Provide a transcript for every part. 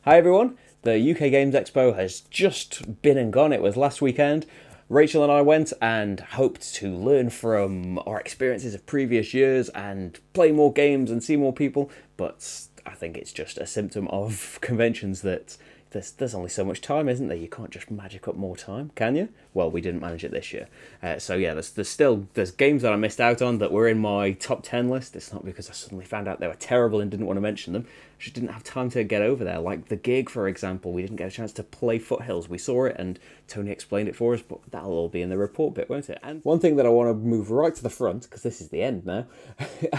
Hi everyone, the UK Games Expo has just been and gone. It was last weekend. Rachel and I went and hoped to learn from our experiences of previous years and play more games and see more people, but I think it's just a symptom of conventions that there's only so much time, isn't there? You can't just magic up more time, can you? Well, we didn't manage it this year. So yeah, there's games that I missed out on that were in my top 10 list. It's not because I suddenly found out they were terrible and didn't want to mention them. I just didn't have time to get over there. Like The Gig, for example, we didn't get a chance to play Foothills. We saw it and Tony explained it for us, but that'll all be in the report bit, won't it? And one thing that I want to move right to the front, because this is the end now,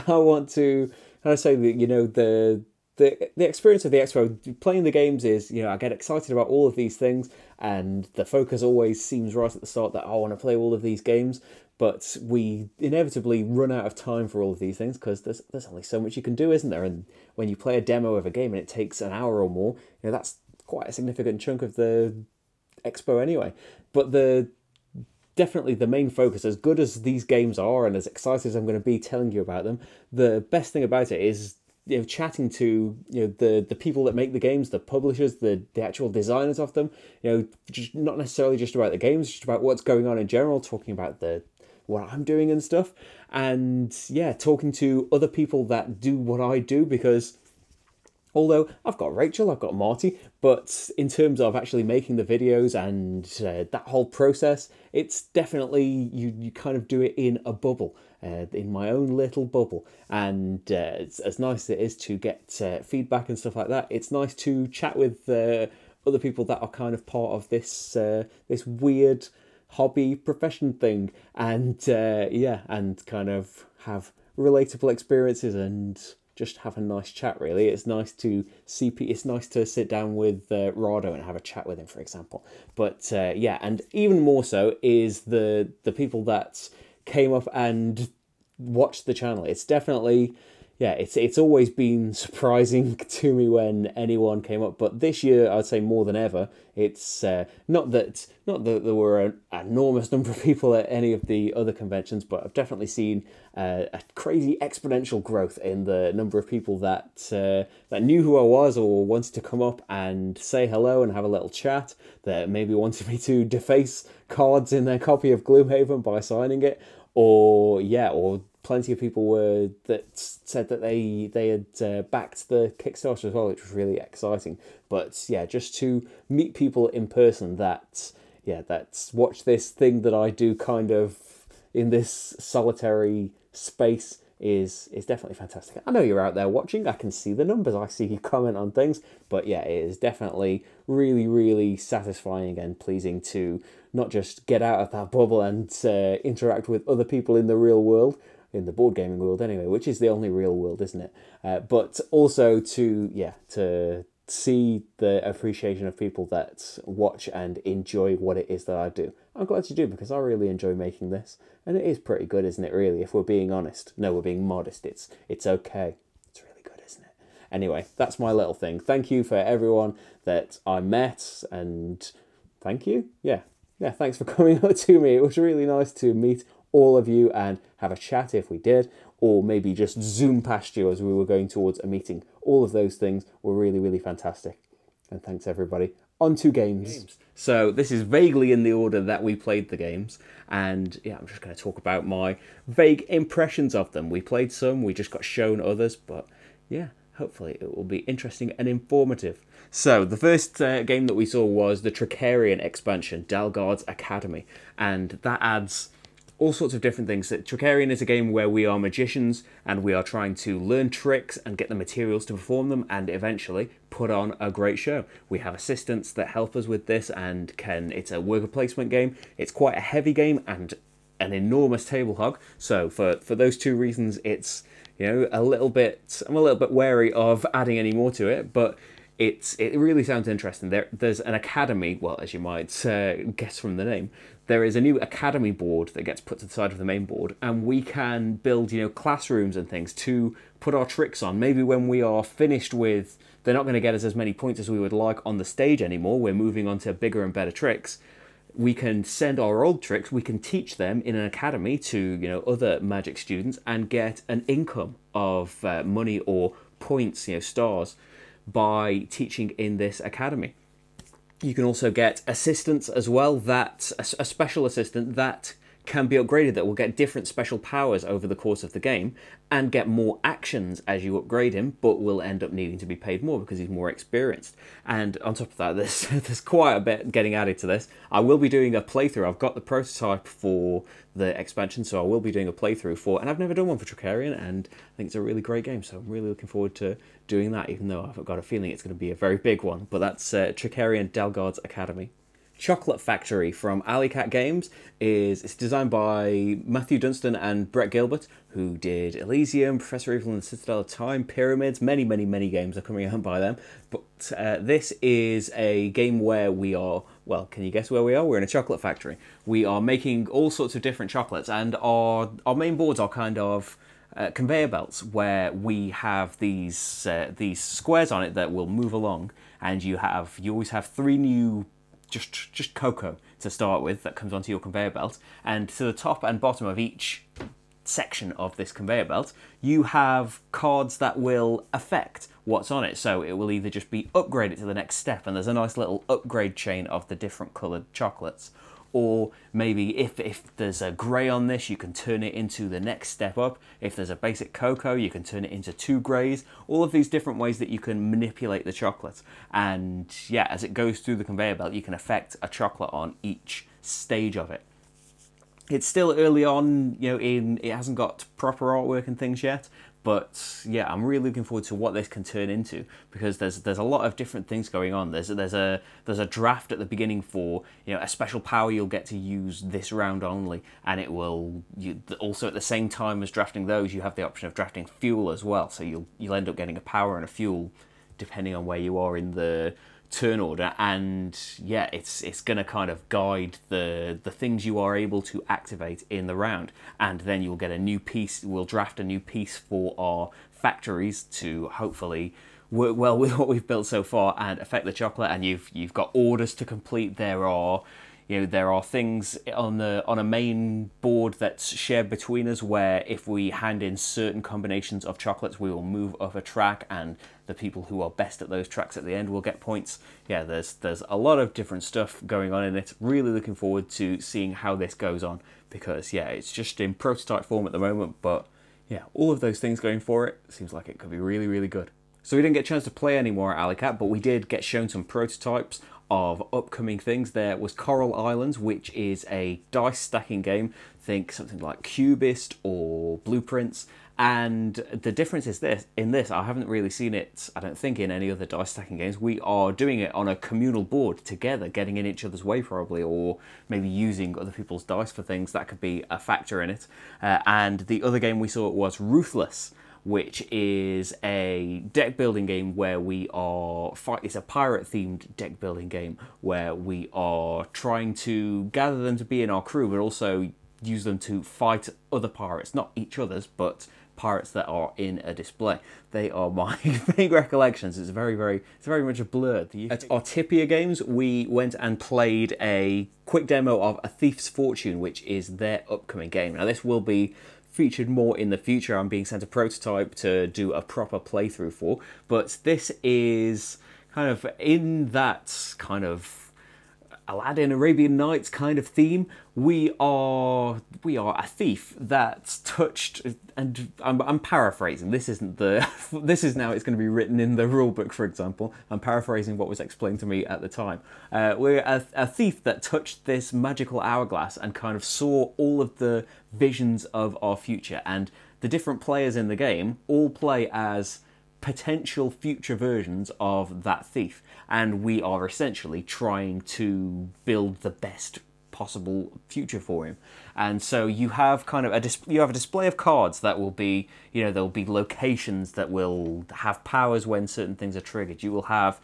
I want to kind of say that, the experience of the expo, playing the games is, I get excited about all of these things, and the focus always seems right at the start that I want to play all of these games, but we inevitably run out of time for all of these things because there's only so much you can do, isn't there? And when you play a demo of a game and it takes an hour or more, that's quite a significant chunk of the expo anyway. But definitely the main focus, as good as these games are and as excited as I'm going to be telling you about them, the best thing about it is chatting to the people that make the games, the publishers, the actual designers of them. Just not necessarily just about the games, just about what's going on in general, talking about what I'm doing and stuff, and talking to other people that do what I do, because although I've got Rachel, I've got Marty, but in terms of actually making the videos and that whole process, it's definitely, you kind of do it in a bubble, in my own little bubble. And as nice as it is to get feedback and stuff like that, it's nice to chat with other people that are kind of part of this weird hobby profession thing, and and kind of have relatable experiences and just have a nice chat. Really, it's nice to it's nice to sit down with Rado and have a chat with him, for example. But and even more so is the people that came up and watched the channel. It's definitely, it's always been surprising to me when anyone came up, but this year I'd say more than ever. It's not that there were an enormous number of people at any of the other conventions, but I've definitely seen a crazy exponential growth in the number of people that knew who I was or wanted to come up and say hello and have a little chat, that maybe wanted me to deface cards in their copy of Gloomhaven by signing it, or plenty of people that said that they had backed the Kickstarter as well, which was really exciting. But just to meet people in person that watch this thing that I do kind of in this solitary space is definitely fantastic. I know you're out there watching. I can see the numbers. I see you comment on things. But it is definitely really, really satisfying and pleasing to not just get out of that bubble and interact with other people in the real world, in the board gaming world anyway, which is the only real world, isn't it? But also to see the appreciation of people that watch and enjoy what it is that I do. I'm glad you do, because I really enjoy making this, and it is pretty good, isn't it, really, if we're being honest? No, we're being modest. It's okay. It's really good, isn't it? Anyway, that's my little thing. Thank you for everyone that I met, and thank you. Thanks for coming up to me. It was really nice to meet all of you and have a chat if we did, or maybe just zoom past you as we were going towards a meeting. All of those things were really, really fantastic. And thanks, everybody. On to games. So this is vaguely in the order that we played the games, and I'm just going to talk about my vague impressions of them. We played some, we just got shown others, but hopefully it will be interesting and informative. So the first game that we saw was the Trickerion expansion, Dahlgaard's Academy, and that adds all sorts of different things. Trickerion is a game where we are magicians and we are trying to learn tricks and get the materials to perform them and eventually put on a great show. We have assistants that help us with this, and it's a worker placement game. It's quite a heavy game and an enormous table hog. So for those two reasons, it's I'm a little bit wary of adding any more to it, but it really sounds interesting. There's an academy, well, as you might guess from the name, there is a new academy board that gets put to the side of the main board, and we can build, classrooms and things to put our tricks on. Maybe when we are finished with, they're not going to get us as many points as we would like on the stage anymore, we're moving on to bigger and better tricks. We can send our old tricks, we can teach them in an academy to, other Magic students and get an income of money or points, stars, by teaching in this academy. You can also get assistants as well, that a special assistant that can be upgraded, that will get different special powers over the course of the game and get more actions as you upgrade him, but will end up needing to be paid more because he's more experienced. And on top of that, there's quite a bit getting added to this. I will be doing a playthrough. I've got the prototype for the expansion, so I will be doing a playthrough for, and I've never done one for Trickerion, and I think it's a really great game, so I'm really looking forward to doing that, even though I've got a feeling it's going to be a very big one. But that's Trickerion Dahlgaard's Academy. Chocolate Factory from Alley Cat Games it's designed by Matthew Dunstan and Brett Gilbert, who did Elysium, Professor Evil and the Citadel of Time, Pyramids. Many games are coming out by them. But this is a game where we are, well, can you guess where we are? We're in a chocolate factory. We are making all sorts of different chocolates, and our main boards are kind of conveyor belts where we have these squares on it that will move along, and you always have 3 new just cocoa to start with that comes onto your conveyor belt, and to the top and bottom of each section of this conveyor belt you have cards that will affect what's on it. So it will either just be upgraded to the next step, and there's a nice little upgrade chain of the different coloured chocolates. Or maybe if there's a grey on this, you can turn it into the next step up. If there's a basic cocoa, you can turn it into 2 greys. All of these different ways that you can manipulate the chocolate. And yeah, as it goes through the conveyor belt, you can affect a chocolate on each stage of it. It's still early on, you know, it hasn't got proper artwork and things yet. But yeah, I'm really looking forward to what this can turn into, because there's a lot of different things going on. There's a draft at the beginning for, you know, a special power you'll get to use this round only, and it will also at the same time as drafting those, you have the option of drafting fuel as well. So you'll end up getting a power and a fuel depending on where you are in the turn order. And yeah, it's gonna kind of guide the things you are able to activate in the round, and then you'll get a new piece. We'll draft a new piece for our factories to hopefully work well with what we've built so far and affect the chocolate. And you've got orders to complete. There are things on a main board that's shared between us, where if we hand in certain combinations of chocolates, we will move up a track, and the people who are best at those tracks at the end will get points. Yeah, there's a lot of different stuff going on in it. Really looking forward to seeing how this goes on, because yeah, it's just in prototype form at the moment, but yeah, all of those things going for it seems like it could be really good. So we didn't get a chance to play any more at Alley Cat, but we did get shown some prototypes of upcoming things. There was Coral Islands, which is a dice stacking game. Think something like Cubist or Blueprints. And the difference is in this, I haven't really seen it, I don't think, in any other dice stacking games. We are doing it on a communal board together, getting in each other's way probably, or maybe using other people's dice for things. That could be a factor in it. And the other game we saw was Ruthless, which is a deck building game where we are it's a pirate themed deck building game where we are trying to gather them to be in our crew, but also use them to fight other pirates, not each other's, but pirates that are in a display. They are my vague recollections. It's very much a blur. At Artipia Games, we went and played a quick demo of A Thief's Fortune, which is their upcoming game. Now this will be featured more in the future. I'm being sent a prototype to do a proper playthrough for, but this is kind of in that kind of Aladdin, Arabian Nights kind of theme. We are a thief that's touched, and I'm paraphrasing. This isn't the. This is now. It's going to be written in the rulebook, for example. I'm paraphrasing what was explained to me at the time. We're a thief that touched this magical hourglass and kind of saw all of the visions of our future. And the different players in the game all play as potential future versions of that thief, and we are essentially trying to build the best possible future for him. And so you have kind of a display of cards that will be, you know, there'll be locations that will have powers when certain things are triggered. You will have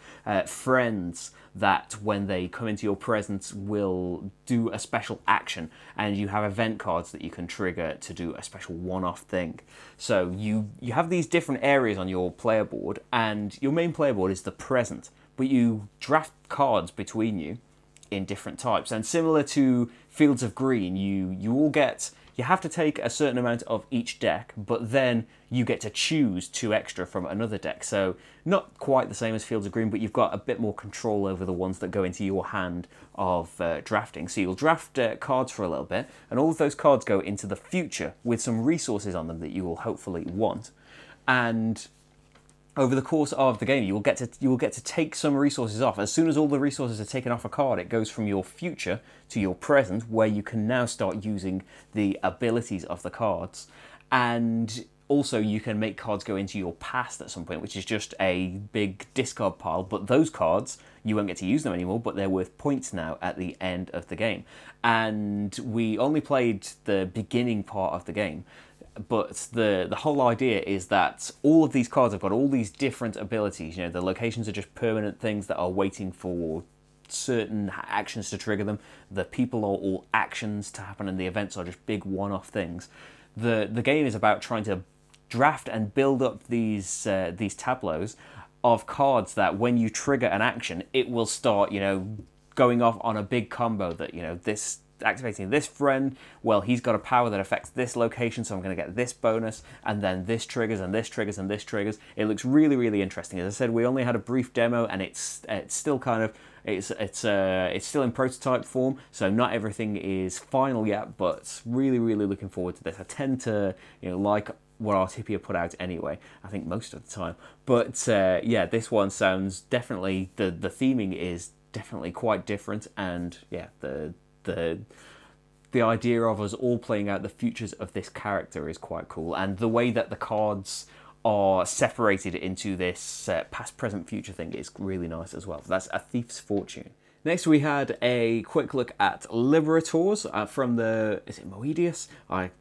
friends that when they come into your presence will do a special action, and you have event cards that you can trigger to do a special one-off thing. So you have these different areas on your player board, and your main player board is the present, but you draft cards between you in different types. And similar to Fields of Green, you all get you have to take a certain amount of each deck, but then you get to choose 2 extra from another deck. So not quite the same as Fields of Green, but you've got a bit more control over the ones that go into your hand of drafting. So you'll draft cards for a little bit, and all of those cards go into the future with some resources on them that you will hopefully want. And over the course of the game, you will get to take some resources off. As soon as all the resources are taken off a card, it goes from your future to your present, where you can now start using the abilities of the cards. And also, you can make cards go into your past at some point, which is just a big discard pile. But those cards, you won't get to use them anymore, but they're worth points now at the end of the game. And we only played the beginning part of the game. But the whole idea is that all of these cards have got all these different abilities. You know, the locations are just permanent things that are waiting for certain actions to trigger them. The people are all actions to happen, and the events are just big one-off things. The game is about trying to draft and build up these tableaus of cards that when you trigger an action, it will start, you know, going off on a big combo that, you know, this activating this friend, well, he's got a power that affects this location, so I'm going to get this bonus, and then this triggers, and this triggers, and this triggers. It looks really, really interesting. As I said, we only had a brief demo, and it's still kind of, it's still in prototype form, so not everything is final yet, but really, really looking forward to this. I tend to, you know, like what Artipia put out anyway, I think most of the time. But yeah, this one sounds definitely, the theming is definitely quite different, and yeah, the idea of us all playing out the futures of this character is quite cool, and the way that the cards are separated into this past, present, future thing is really nice as well. That's A Thief's Fortune. Next we had a quick look at Liberatores from the, is it Moedius?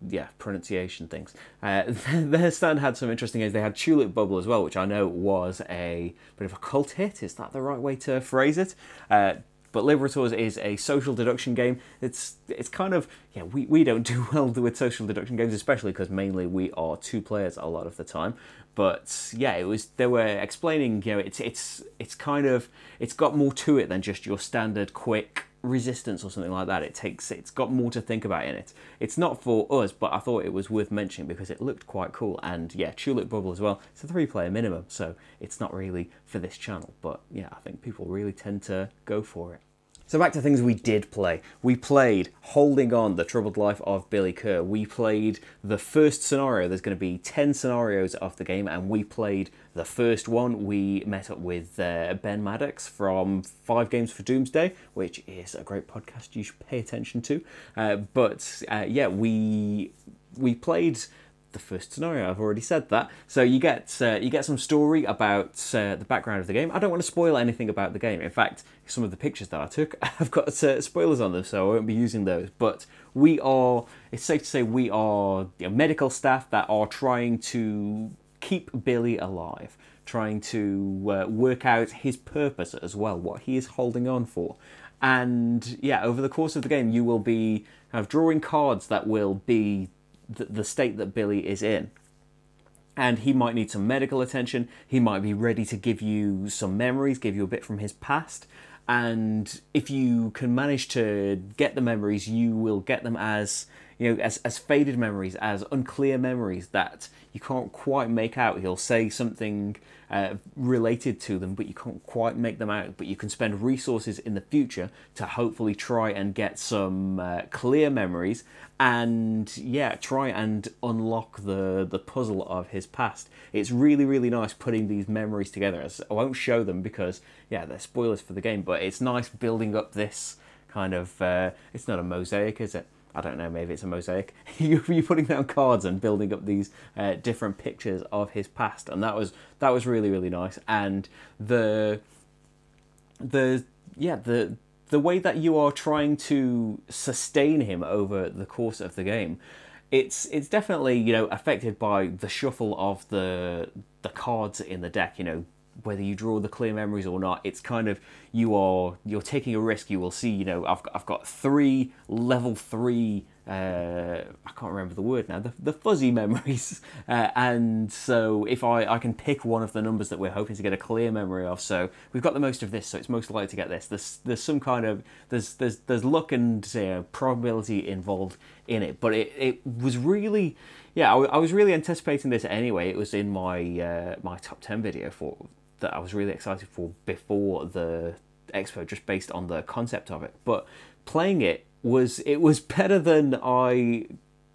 Yeah, pronunciation things. Their stand had some interesting things. They had Tulip Bubble as well, which I know was a bit of a cult hit. Is that the right way to phrase it? But Liberatores is a social deduction game. It's kind of, yeah, we don't do well with social deduction games, especially because mainly we are 2 players a lot of the time. But yeah, they were explaining, you know, it's kind of, it's got more to it than just your standard quick resistance or something like that. It's got more to think about in it. It's not for us, but I thought it was worth mentioning because it looked quite cool. And yeah, Tulip Bubble as well. It's a 3-player minimum, so it's not really for this channel, but yeah, I think people really tend to go for it. So back to things we did play. We played Holding On, The Troubled Life of Billy Kerr. We played the first scenario. There's going to be 10 scenarios of the game, and we played the first one. We met up with Ben Maddox from 5 Games for Doomsday, which is a great podcast you should pay attention to. Yeah, we played the first scenario. I've already said that. So you get some story about the background of the game. I don't want to spoil anything about the game. In fact, some of the pictures that I took, I've got spoilers on them, so I won't be using those. But it's safe to say we are, you know, medical staff that are trying to keep Billy alive, trying to work out his purpose as well, what he is holding on for. And yeah, over the course of the game, you will be kind of drawing cards that will be the state that Billy is in. And he might need some medical attention. He might be ready to give you some memories, give you a bit from his past. And if you can manage to get the memories, you will get them as, you know, as faded memories, as unclear memories that you can't quite make out. He'll say something related to them, but you can't quite make them out. But you can spend resources in the future to hopefully try and get some clear memories, and yeah, try and unlock the puzzle of his past. It's really, really nice putting these memories together. I won't show them because, yeah, they're spoilers for the game, but it's nice building up this kind of, it's not a mosaic, is it? I don't know, maybe it's a mosaic. You're putting down cards and building up these different pictures of his past, and that was really, really nice. And the way that you are trying to sustain him over the course of the game, it's definitely, you know, affected by the shuffle of the cards in the deck. You know, whether you draw the clear memories or not, it's kind of, you're taking a risk. You will see, you know, I've got 3 level 3 I can't remember the word now, the fuzzy memories. And so if I can pick one of the numbers that we're hoping to get a clear memory of, so we've got the most of this, so it's most likely to get this. There's some kind of, there's luck and probability involved in it, but it was really, yeah, I was really anticipating this anyway. It was in my my top 10 video that I was really excited for before the Expo, just based on the concept of it. But playing it was better than I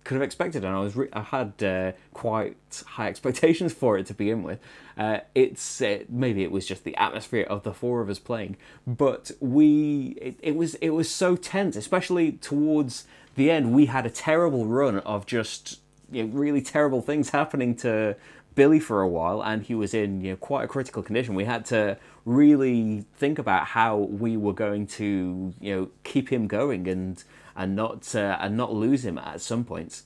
could have expected, and I had quite high expectations for it to begin with. Maybe it was just the atmosphere of the four of us playing, but it was so tense, especially towards the end. We had a terrible run of just really terrible things happening to Billy for a while, and he was in quite a critical condition. We had to really think about how we were going to keep him going and not lose him at some points.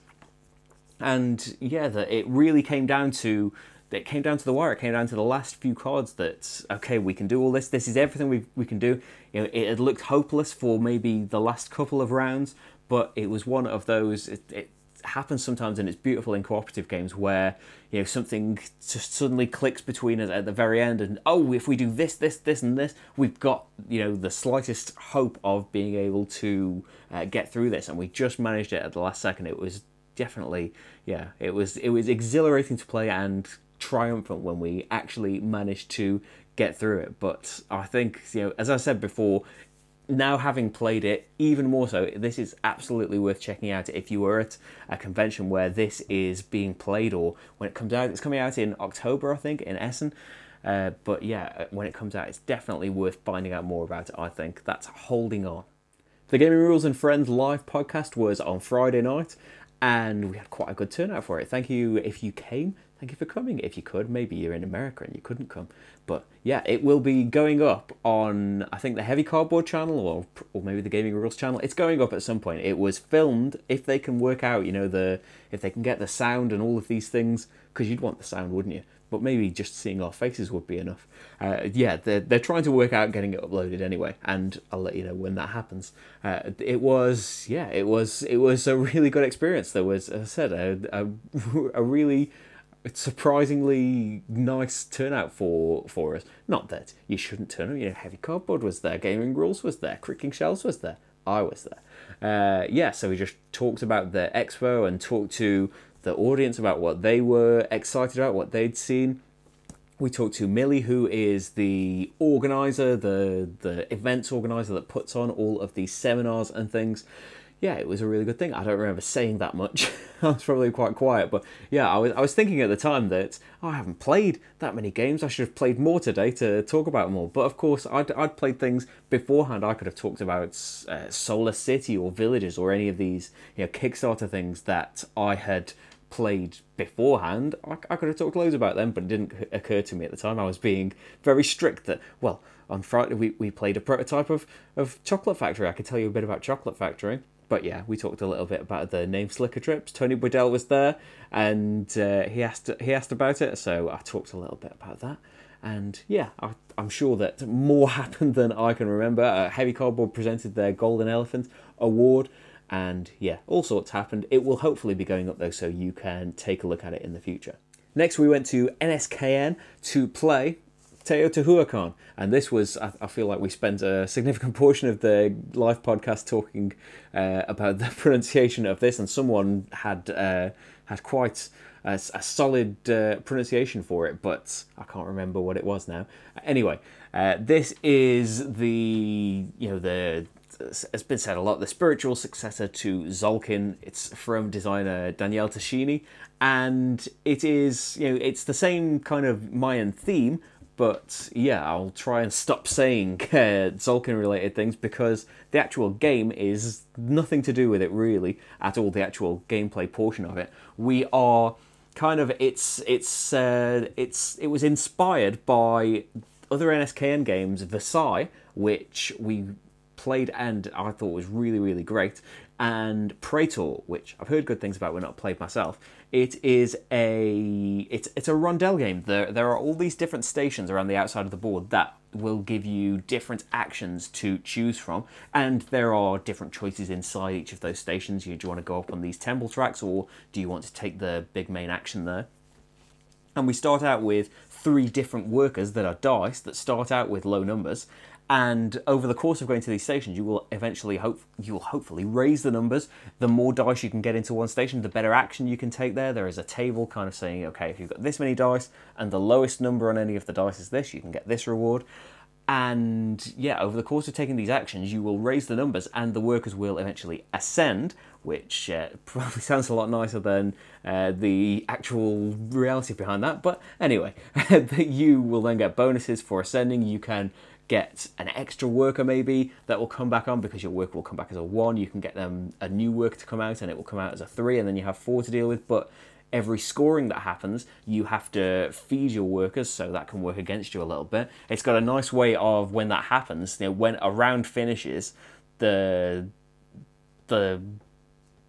And yeah, that it really came down to the wire. It came down to the last few cards that, okay, we can do all this. This is everything we can do. It had looked hopeless for maybe the last couple of rounds, but it was one of those. It happens sometimes, and it's beautiful in cooperative games where something just suddenly clicks between us at the very end, and if we do this and this, we've got the slightest hope of being able to get through this, and we just managed it at the last second. It was definitely, it was exhilarating to play and triumphant when we actually managed to get through it. But I think, as I said before, now having played it even more so, this is absolutely worth checking out if you were at a convention where this is being played, or when it comes out. It's coming out in October, I think, in Essen. But yeah, when it comes out, it's definitely worth finding out more about it, I think. That's Holding On. The Gaming Rules and Friends live podcast was on Friday night, and we had quite a good turnout for it. Thank you if you came. Thank you for coming. If you could, maybe you're in America and you couldn't come. But yeah, it will be going up on, I think, the Heavy Cardboard channel, or maybe the Gaming Rules channel. It's going up at some point. It was filmed, if they can work out, if they can get the sound and all of these things, because you'd want the sound, wouldn't you? But maybe just seeing our faces would be enough. Yeah, they're trying to work out getting it uploaded anyway, and I'll let you know when that happens. It was a really good experience. There was, as I said, a really surprisingly nice turnout for us. Not that you shouldn't turn up. Heavy Cardboard was there, Gaming Rules was there, Cricking Shells was there, I was there. Yeah, so we just talked about the Expo and talked to the audience about what they were excited about, what they'd seen. We talked to Millie, who is the organizer, the events organizer that puts on all of these seminars and things. Yeah, it was a really good thing. I don't remember saying that much. I was probably quite quiet, but yeah, I was thinking at the time that I haven't played that many games. I should have played more today to talk about them all. But of course, I'd played things beforehand. I could have talked about Solar City or Villages or any of these Kickstarter things that I had played beforehand. I could have talked loads about them, but it didn't occur to me at the time. I was being very strict that, well, on Friday we played a prototype of Chocolate Factory. I could tell you a bit about Chocolate Factory. But yeah, we talked a little bit about the name Slickerdrips. Tony Boydell was there, and he asked about it, so I talked a little bit about that. And yeah, I'm sure that more happened than I can remember. Heavy Cardboard presented their Golden Elephant Award, and yeah, all sorts happened. It will hopefully be going up though, so you can take a look at it in the future. Next, we went to NSKN to play Teotihuacan, and this was, I feel like we spent a significant portion of the live podcast talking about the pronunciation of this, and someone had quite a solid pronunciation for it, but I can't remember what it was now. Anyway, this is it's been said a lot, the spiritual successor to Tzolk'in. It's from designer Daniele Tascini, and it is, it's the same kind of Mayan theme. But yeah, I'll try and stop saying Tzolk'in-related things, because the actual game is nothing to do with it really at all. The actual gameplay portion of it, we are kind of it was inspired by other NSKN games, Versailles, which we played and I thought was really, really great. And Praetor, which I've heard good things about, but not played myself. It's a rondel game. There are all these different stations around the outside of the board that will give you different actions to choose from, and there are different choices inside each of those stations. Do you want to go up on these temple tracks, or do you want to take the big main action there? And we start out with 3 different workers that are dice that start out with low numbers. And over the course of going to these stations, you will eventually hopefully raise the numbers. The more dice you can get into one station, the better action you can take there. There is a table kind of saying, okay, if you've got this many dice and the lowest number on any of the dice is this, you can get this reward. And yeah, over the course of taking these actions, you will raise the numbers and the workers will eventually ascend, which probably sounds a lot nicer than the actual reality behind that. But anyway, you will then get bonuses for ascending. You can get an extra worker maybe that will come back on because your worker will come back as a 1. You can get them a new worker to come out and it will come out as a 3, and then you have 4 to deal with. But every scoring that happens, you have to feed your workers, so that can work against you a little bit. It's got a nice way of, when that happens, you know, when a round finishes, the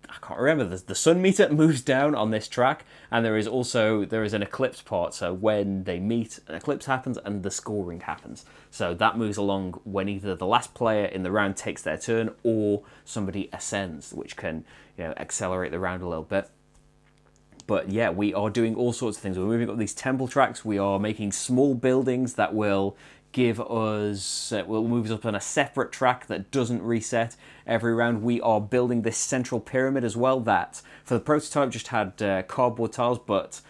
I can't remember, the sun meter moves down on this track, and there is an eclipse part, so when they meet, an eclipse happens and the scoring happens. So that moves along when either the last player in the round takes their turn or somebody ascends, which can, you know, accelerate the round a little bit. But yeah, we are doing all sorts of things. We're moving up these temple tracks, we are making small buildings that will give us, will move us up on a separate track that doesn't reset every round. We are building this central pyramid as well that, for the prototype, just had cardboard tiles, but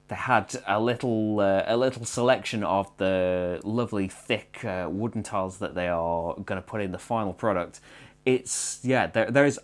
they had a little selection of the lovely thick wooden tiles that they are going to put in the final product. It's, yeah, there's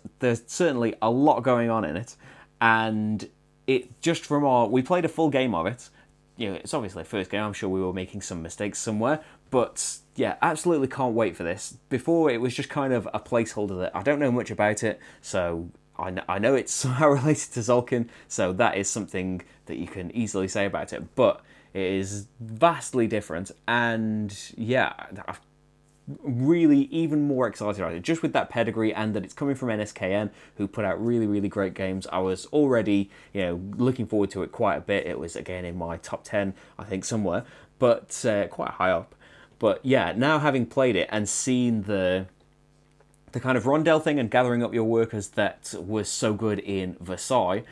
certainly a lot going on in it, and it just from we played a full game of it. You know, it's obviously a first game. I'm sure we were making some mistakes somewhere, but yeah, absolutely can't wait for this. Before, it was just kind of a placeholder that I don't know much about it, so I know it's somehow related to Tzolk'in, so that is something that you can easily say about it, but it is vastly different, and yeah, I'm really even more excited about it, just with that pedigree and that it's coming from NSKN, who put out really, really great games. I was already, you know, looking forward to it quite a bit. It was, again, in my top 10, I think, somewhere, but quite high up. But yeah, now having played it and seen the kind of rondel thing and gathering up your workers that was so good in Versailles,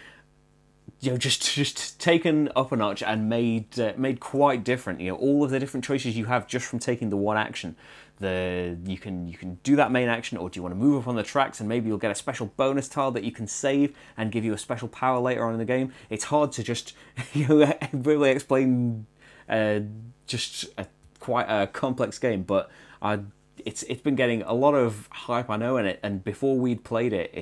you know, just taken up a notch and made quite different. You know, all of the different choices you have just from taking the one action. You can do that main action, or do you want to move up on the tracks and maybe you'll get a special bonus tile that you can save and give you a special power later on in the game. It's hard to just, you know, really explain quite a complex game, but it's been getting a lot of hype, I know, in it, and before we'd played it,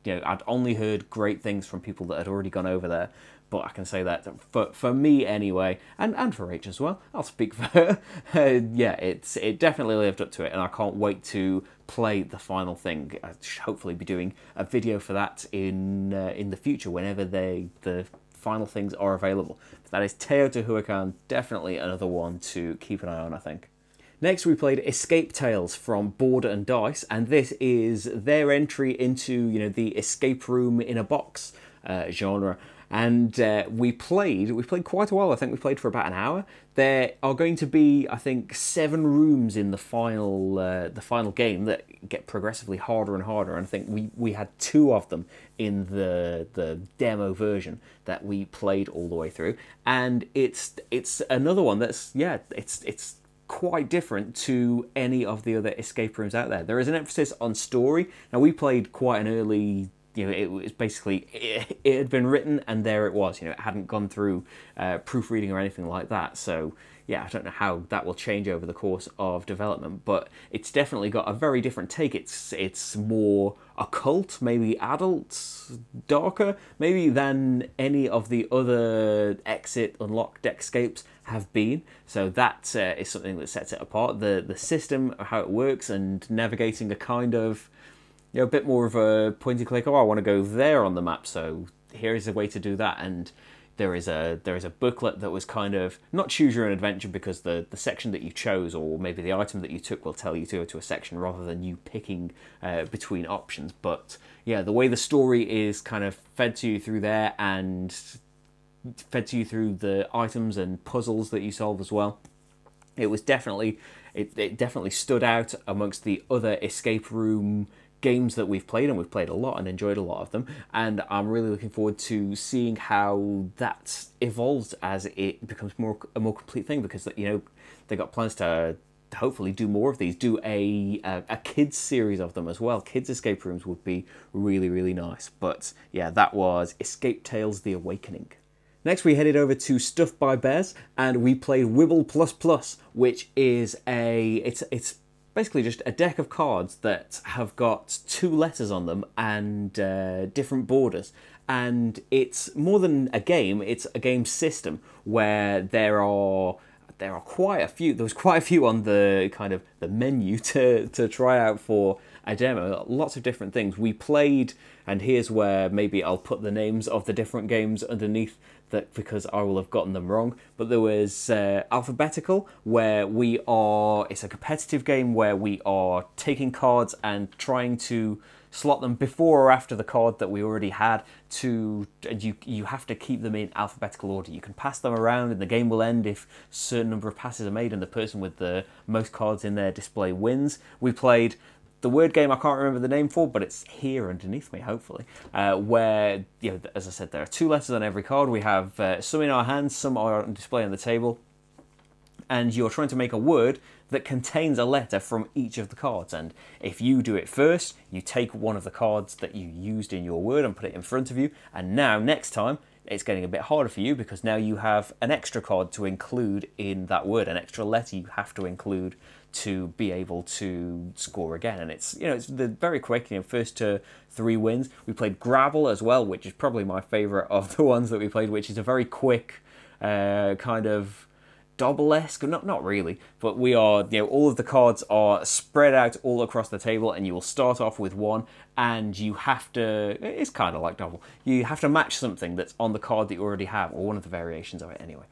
you know, I'd only heard great things from people that had already gone over there. But I can say that for me anyway, and for Rach as well, I'll speak for her. Yeah, it definitely lived up to it, and I can't wait to play the final thing. I should hopefully be doing a video for that in the future, whenever the final things are available. But that is Teotihuacan, definitely another one to keep an eye on, I think. Next, we played Escape Tales from Board and Dice, and this is their entry into, you know, the escape room in a box genre. And we played quite a while. I think we played for about an hour. There are going to be, I think, 7 rooms in the final game that get progressively harder and harder. And I think we had 2 of them in the demo version that we played all the way through. And it's another one that's, yeah, it's quite different to any of the other escape rooms out there. There is an emphasis on story. Now, we played quite an early, you know, it was basically, it had been written and there it was, you know, it hadn't gone through proofreading or anything like that. So yeah, I don't know how that will change over the course of development, but it's definitely got a very different take. It's more occult, maybe adult, darker, maybe than any of the other Exit Unlock Deckscapes have been. So that is something that sets it apart. The system, how it works, and navigating a kind of, you know, a bit more of a point and click. Oh, I want to go there on the map, so here is a way to do that. And there is a booklet that was kind of not choose your own adventure, because the section that you chose, or maybe the item that you took, will tell you to go to a section rather than you picking between options. But yeah, the way the story is kind of fed to you through there, and fed to you through the items and puzzles that you solve as well, it was definitely it definitely stood out amongst the other escape room games that we've played, and we've played a lot and enjoyed a lot of them. And I'm really looking forward to seeing how that evolves as it becomes a more complete thing, because you know they got plans to hopefully do more of these, do a kids series of them as well. Kids escape rooms would be really, really nice. But yeah, that was Escape Tales: The Awakening. Next, we headed over to Stuff by Bears, and we played Wibbell++, which is it's basically just a deck of cards that have got 2 letters on them and different borders. And it's more than a game; it's a game system where there are quite a few. There was quite a few on the kind of the menu to try out for a demo. Lots of different things we played, and here's where maybe I'll put the names of the different games underneath that, because I will have gotten them wrong. But there was Alphabetical, where it's a competitive game where we are taking cards and trying to slot them before or after the card that we already had, and you have to keep them in alphabetical order. You can pass them around and the game will end if a certain number of passes are made, and the person with the most cards in their display wins. We played the word game I can't remember the name for, but it's here underneath me, hopefully, where, you know, as I said, there are 2 letters on every card. We have some in our hands, some are on display on the table, and you're trying to make a word that contains a letter from each of the cards. And if you do it first, you take one of the cards that you used in your word and put it in front of you, and now next time it's getting a bit harder for you, because now you have an extra card to include in that word, an extra letter you have to include to be able to score again. And it's, you know, it's very quick, you know, first to 3 wins. We played Grabble as well, which is probably my favourite of the ones that we played, which is a very quick kind of Dobble-esque, not really, but we are, you know, all of the cards are spread out all across the table, and you will start off with 1, and you have to, it's kind of like Dobble, you have to match something that's on the card that you already have, or one of the variations of it anyway.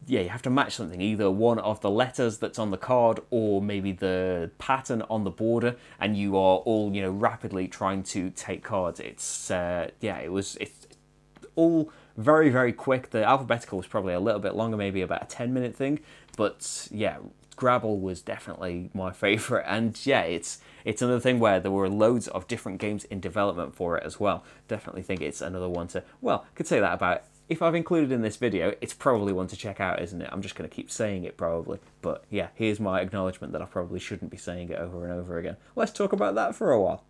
Yeah, you have to match something, either one of the letters that's on the card, or maybe the pattern on the border, and you are all, you know, rapidly trying to take cards. It's, yeah, it's all very, very quick. The alphabetical was probably a little bit longer, maybe about a 10-minute thing, but yeah, Grabble was definitely my favourite. And yeah, it's another thing where there were loads of different games in development for it as well. Definitely think it's another one to, well, I could say that about, if I've included in this video, it's probably one to check out, isn't it? I'm just going to keep saying it probably, but yeah, here's my acknowledgement that I probably shouldn't be saying it over and over again. Let's talk about that for a while.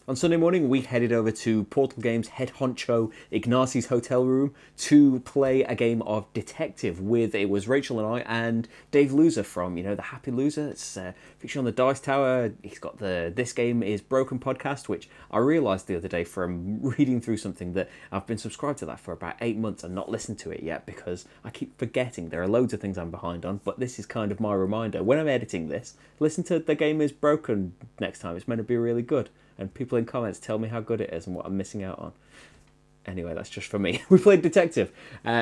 On Sunday morning, we headed over to Portal Games head honcho Ignati's hotel room to play a game of Detective with, it was Rachel and I and Dave Loser from, you know, the Happy Loser. It's Fiction on the Dice Tower. He's got the This Game is Broken podcast, which I realised the other day from reading through something that I've been subscribed to that for about 8 months and not listened to it yet, because I keep forgetting. There are loads of things I'm behind on, but this is kind of my reminder. When I'm editing this, listen to The Game is Broken next time. It's meant to be really good. And people in comments tell me how good it is and what I'm missing out on. Anyway, that's just for me. We played Detective.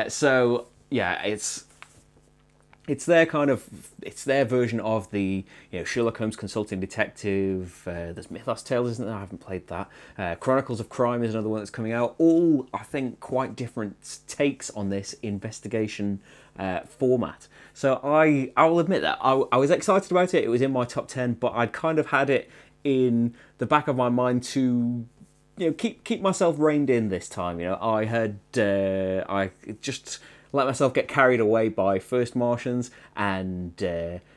So, yeah, it's their kind of, it's their version of the, you know, Sherlock Holmes Consulting Detective. There's Mythos Tales, isn't there? I haven't played that. Chronicles of Crime is another one that's coming out. All, I think, quite different takes on this investigation format. So I will admit that I was excited about it. It was in my top 10, but I'd kind of had it in the back of my mind to, you know, keep myself reined in this time. You know, I had I just let myself get carried away by First Martians, and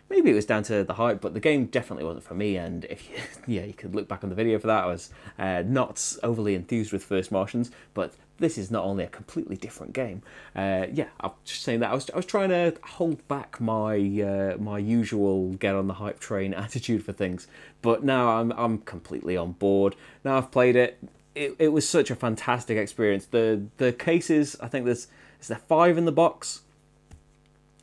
maybe it was down to the hype, but the game definitely wasn't for me. And if you, yeah, you could look back on the video for that. I was not overly enthused with First Martians, but this is not only a completely different game. Yeah, I'm just saying that I was trying to hold back my my usual get on the hype train attitude for things, but now I'm completely on board. Now I've played it. It was such a fantastic experience. The cases, I think there's 5 in the box.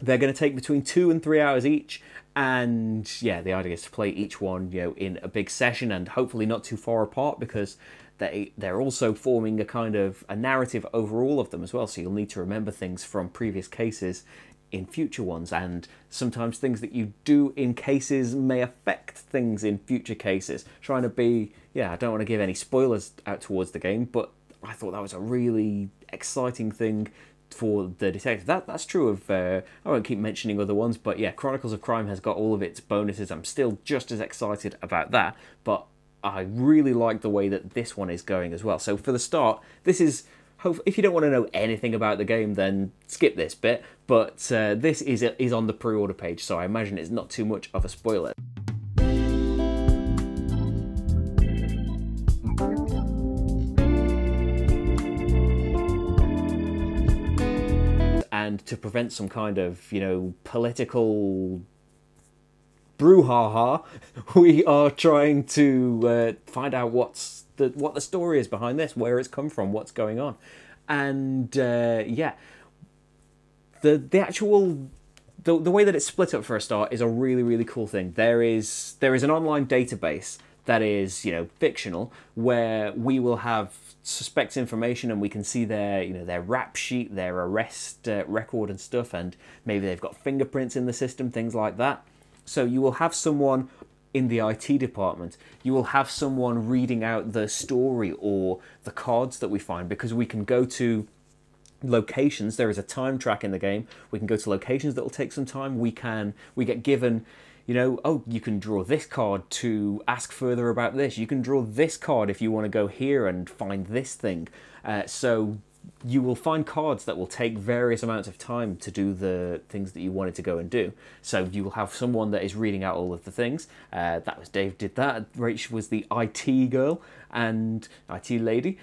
They're going to take between 2 and 3 hours each, And yeah, the idea is to play each one, you know, in a big session and hopefully not too far apart, because they're also forming a kind of a narrative over all of them as well. So you'll need to remember things from previous cases in future ones, and sometimes things that you do in cases may affect things in future cases. Trying to be, yeah, I don't want to give any spoilers out towards the game, but I thought that was a really exciting thing for the detective. That's true of, I won't keep mentioning other ones, but yeah, Chronicles of Crime has got all of its bonuses. I'm still just as excited about that, but I really like the way that this one is going as well. So for the start, this is, if you don't want to know anything about the game, then skip this bit, but this is on the pre-order page, so I imagine it's not too much of a spoiler. And to prevent some kind of, you know, political brouhaha, we are trying to find out what the story is behind this, where it's come from, what's going on. And yeah, the way that it's split up for a start is a really cool thing. There is an online database that is, you know, fictional, where we will have suspects information and we can see their, you know, their rap sheet, their arrest record and stuff, and maybe they've got fingerprints in the system, things like that. So you will have someone in the IT department, you will have someone reading out the story or the cards that we find, because we can go to locations. There is a time track in the game. We can go to locations that will take some time. We get given, you know, oh, you can draw this card to ask further about this. You can draw this card if you want to go here and find this thing. So you will find cards that will take various amounts of time to do the things that you wanted to go and do. So you will have someone that is reading out all of the things. That was Dave did that. Rach was the IT girl and IT lady,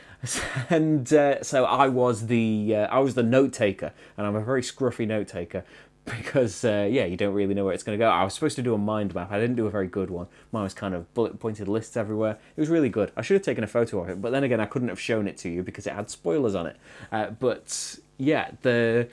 and so I was the note taker, and I'm a very scruffy note taker. Because, yeah, you don't really know where it's going to go. I was supposed to do a mind map. I didn't do a very good one. Mine was kind of bullet-pointed lists everywhere. It was really good. I should have taken a photo of it, but then again, I couldn't have shown it to you because it had spoilers on it. But, yeah, there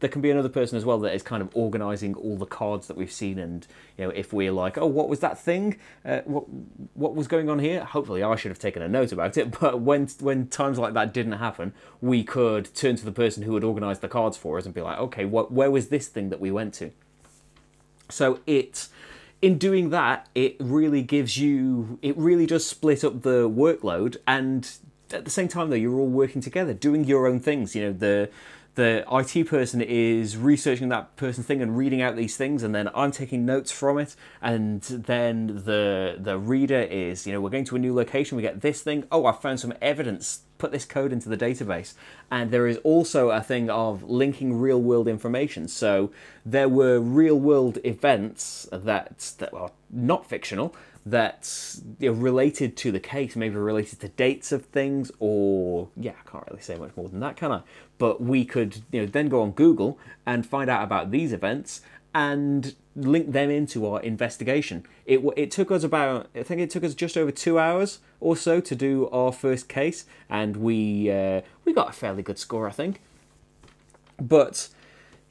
can be another person as well that is kind of organising all the cards that we've seen, and, you know, if we're like, oh, what was that thing? What was going on here? Hopefully I should have taken a note about it, but when times like that didn't happen, we could turn to the person who had organised the cards for us and be like, okay, where was this thing that we went to? So in doing that, it really does split up the workload, and at the same time though, you're all working together, doing your own things. You know, the IT person is researching that person's thing and reading out these things, and then I'm taking notes from it, and then the reader is, you know, we're going to a new location, we get this thing, oh, I found some evidence, put this code into the database. And there is also a thing of linking real-world information. So there were real-world events that are not fictional, that, you know, related to the case, maybe related to dates of things, or, yeah, I can't really say much more than that, can I? But we could, you know, then go on Google and find out about these events and link them into our investigation. It took us about, I think it took us just over 2 hours or so to do our first case, and we got a fairly good score, I think. But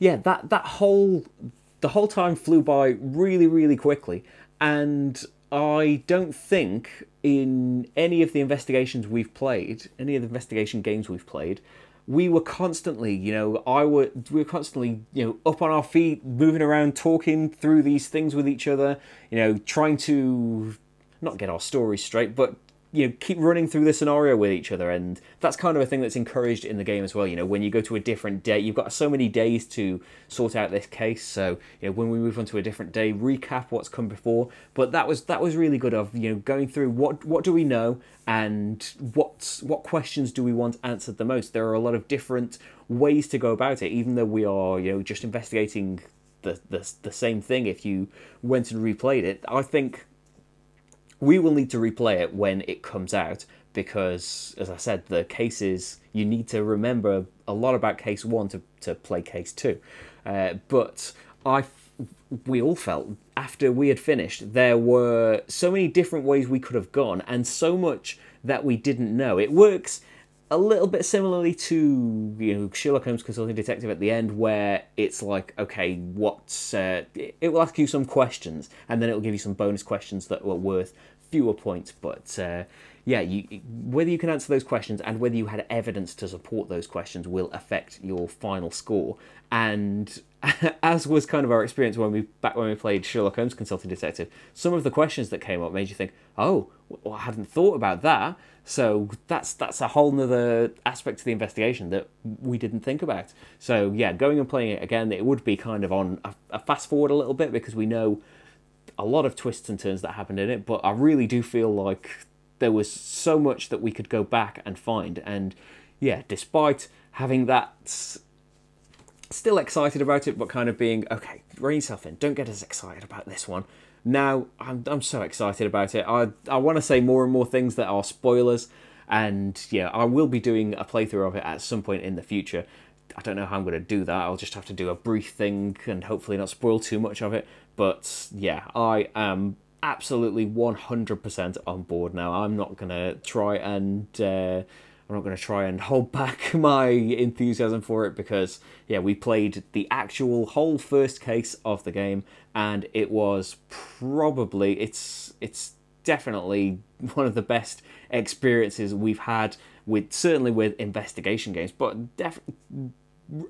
yeah, the whole time flew by really quickly, and I don't think in any of the investigations we've played, any of the investigation games we've played, we were constantly, you know, we were constantly, you know, up on our feet, moving around, talking through these things with each other, you know, trying to not get our stories straight, but, you know, keep running through the scenario with each other. And that's kind of a thing that's encouraged in the game as well. You know, when you go to a different day, you've got so many days to sort out this case. So, you know, when we move on to a different day, recap what's come before. But that was really good of, you know, going through what do we know and what questions do we want answered the most. There are a lot of different ways to go about it, even though we are, you know, just investigating the same thing. If you went and replayed it, I think we will need to replay it when it comes out, because, as I said, the cases, you need to remember a lot about case 1 to play case 2. But we all felt, after we had finished, there were so many different ways we could have gone, and so much that we didn't know. It works a little bit similarly to, you know, Sherlock Holmes Consulting Detective at the end, where it's like, okay, what's it will ask you some questions, and then it will give you some bonus questions that were worth fewer points. But yeah, whether you can answer those questions and whether you had evidence to support those questions will affect your final score. And as was kind of our experience when we played Sherlock Holmes Consulting Detective, some of the questions that came up made you think, oh, well, I hadn't thought about that. So that's a whole nother aspect to the investigation that we didn't think about. So yeah, going and playing it again, it would be kind of on a fast forward a little bit, because we know a lot of twists and turns that happened in it, but I really do feel like there was so much that we could go back and find. And yeah, despite having that, still excited about it, but kind of being, okay, rein yourself in, don't get as excited about this one. Now I'm so excited about it. I want to say more and more things that are spoilers, and yeah, I will be doing a playthrough of it at some point in the future. I don't know how I'm going to do that. I'll just have to do a brief thing and hopefully not spoil too much of it. But yeah, I am absolutely 100% on board now. I'm not going to try and hold back my enthusiasm for it, because yeah, we played the actual whole first case of the game, and it was probably, it's definitely one of the best experiences we've had with, certainly with investigation games, but definitely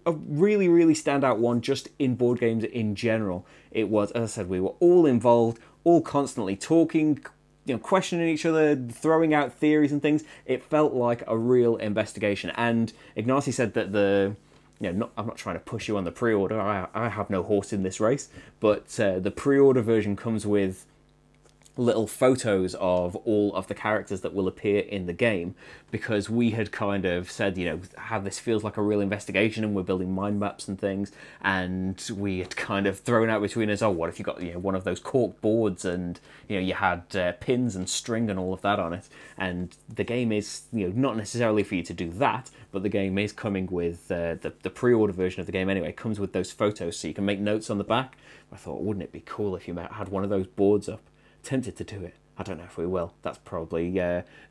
a really, really standout one just in board games in general. It was, as I said, we were all involved, all constantly talking, you know, questioning each other, throwing out theories and things. It felt like a real investigation. And Ignacy said that I'm not trying to push you on the pre-order. I have no horse in this race, but the pre-order version comes with little photos of all of the characters that will appear in the game, because we had kind of said, you know, how this feels like a real investigation, and we're building mind maps and things, and we had kind of thrown out between us, oh, what if you got, you know, one of those cork boards, and you know, you had pins and string and all of that on it. And the game is, you know, not necessarily for you to do that, but the game is coming with the pre-order version of the game anyway. It comes with those photos, so you can make notes on the back. I thought, wouldn't it be cool if you had one of those boards up? Tempted to do it. I don't know if we will. That's probably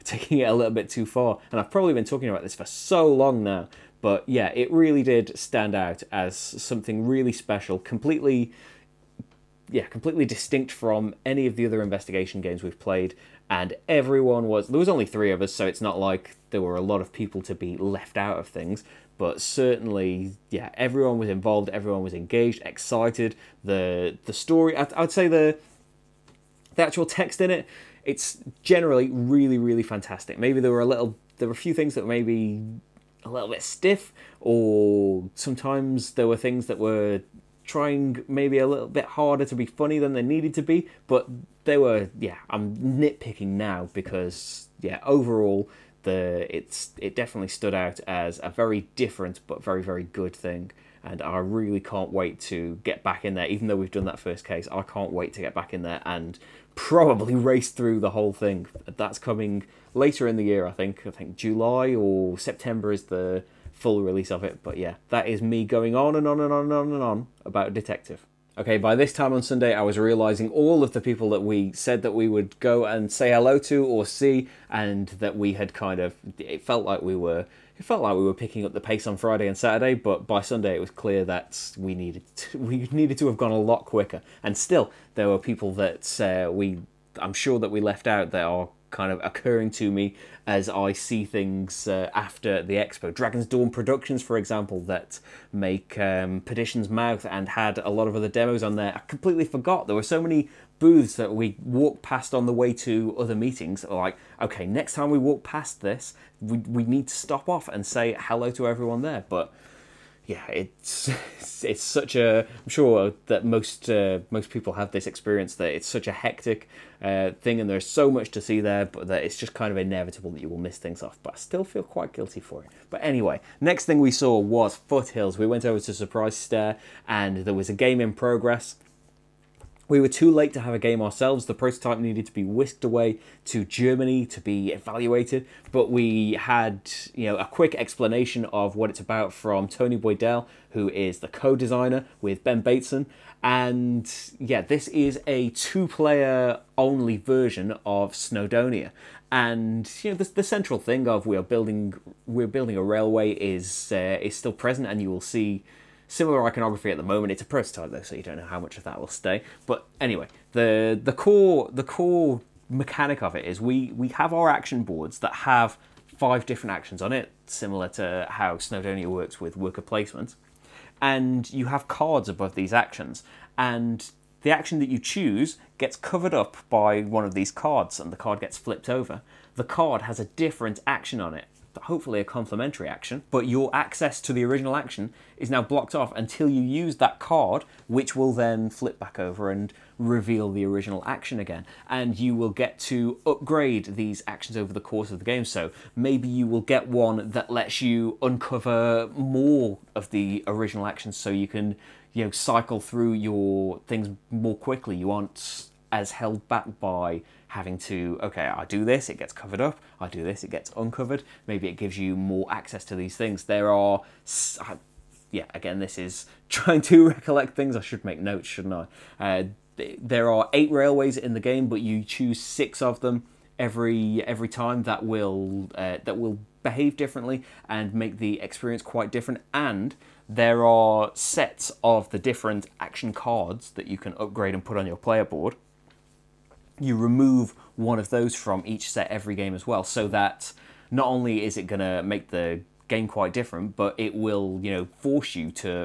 taking it a little bit too far, and I've probably been talking about this for so long now, but yeah, it really did stand out as something really special, completely distinct from any of the other investigation games we've played. And there was only 3 of us, so it's not like there were a lot of people to be left out of things, but certainly, yeah, everyone was involved, everyone was engaged, excited. The story, I'd say the actual text in it, it's generally really, really fantastic. Maybe there were a few things that were maybe a little bit stiff, or sometimes there were things that were trying maybe a little bit harder to be funny than they needed to be, but they were, yeah, I'm nitpicking now, because yeah, overall it definitely stood out as a very different but very, very good thing. And I really can't wait to get back in there. Even though we've done that first case, I can't wait to get back in there and probably race through the whole thing. That's coming later in the year, I think. I think July or September is the full release of it. But yeah, that is me going on and on and on and on and on about Detective. Okay, by this time on Sunday, I was realising all of the people that we said that we would go and say hello to or see, and that we had kind of, it felt like we were picking up the pace on Friday and Saturday, but by Sunday it was clear that we needed to have gone a lot quicker. And still, there were people that I'm sure that we left out that are kind of occurring to me as I see things after the Expo. Dragon's Dawn Productions, for example, that make Perdition's Mouth and had a lot of other demos on there. I completely forgot. There were so many booths that we walked past on the way to other meetings. Like, okay, next time we walk past this, we need to stop off and say hello to everyone there. But yeah, it's such a, I'm sure that most people have this experience, that it's such a hectic thing, and there's so much to see there, but that it's just kind of inevitable that you will miss things off. But I still feel quite guilty for it. But anyway, next thing we saw was Foothills. We went over to Surprise Stare, and there was a game in progress. We were too late to have a game ourselves. The prototype needed to be whisked away to Germany to be evaluated, but we had, you know, a quick explanation of what it's about from Tony Boydell, who is the co-designer with Ben Bateson, And yeah, this is a 2-player only version of Snowdonia. And you know, the central thing of we're building a railway is still present, and you will see similar iconography at the moment. It's a prototype though, so you don't know how much of that will stay. But anyway, the core mechanic of it is we have our action boards that have 5 different actions on it, similar to how Snowdonia works with worker placement. And you have cards above these actions, and the action that you choose gets covered up by one of these cards, and the card gets flipped over. The card has a different action on it, hopefully a complementary action, but your access to the original action is now blocked off until you use that card, which will then flip back over and reveal the original action again. And you will get to upgrade these actions over the course of the game. So maybe you will get one that lets you uncover more of the original actions, so you can, you know, cycle through your things more quickly. You aren't as held back by having to, okay, I do this, it gets covered up, I do this, it gets uncovered. Maybe it gives you more access to these things. There are, yeah, again, this is trying to recollect things. I should make notes, shouldn't I? There are 8 railways in the game, but you choose 6 of them every time that will behave differently and make the experience quite different. And there are sets of the different action cards that you can upgrade and put on your player board. You remove one of those from each set every game as well, so that not only is it going to make the game quite different, but it will, you know,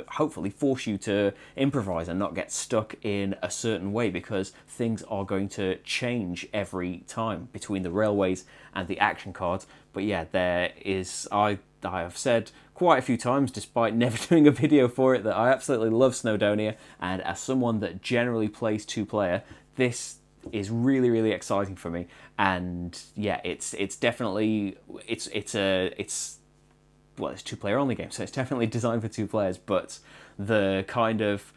hopefully force you to improvise and not get stuck in a certain way, because things are going to change every time between the railways and the action cards. But yeah, there is, I have said quite a few times, despite never doing a video for it, that I absolutely love Snowdonia, and as someone that generally plays 2-player, this is really, really exciting for me. And yeah, it's definitely, it's 2-player only game, so it's definitely designed for 2 players, but the kind of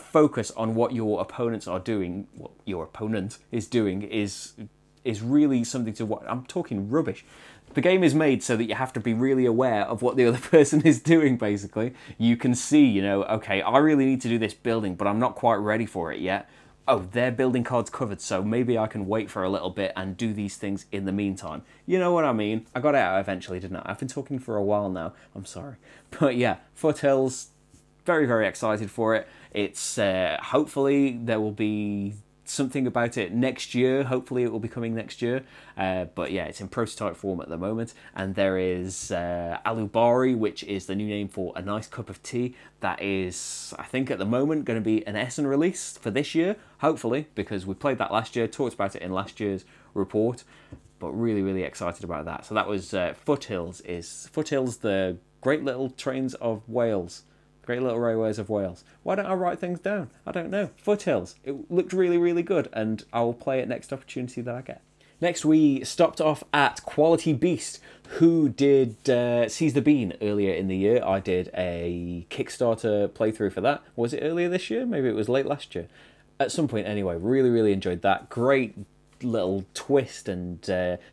focus on what your opponents are doing, what your opponent is doing, is really something to watch. I'm talking rubbish. The game is made so that you have to be really aware of what the other person is doing, basically. You can see, you know, okay, I really need to do this building, but I'm not quite ready for it yet. Oh, their building card's covered, so maybe I can wait for a little bit and do these things in the meantime. You know what I mean? I got it out eventually, didn't I? I've been talking for a while now. I'm sorry. But yeah, Foothills, very, very excited for it. It's hopefully there will be something about it next year. Hopefully it will be coming next year. But yeah, it's in prototype form at the moment. And there is Alubari, which is the new name for a nice cup of tea. That is, I think at the moment, going to be an Essen release for this year. Hopefully, because we played that last year, talked about it in last year's report. But really, really excited about that. So that was Foothills. Foothills, the Great Little Trains of Wales. Great Little Railways of Wales. Why don't I write things down? I don't know. Foothills. It looked really, really good, and I will play it next opportunity that I get. Next, we stopped off at Quality Beast, who did Seize the Bean earlier in the year. I did a Kickstarter playthrough for that. Was it earlier this year? Maybe it was late last year. At some point, anyway. Really, really enjoyed that. Great little twist and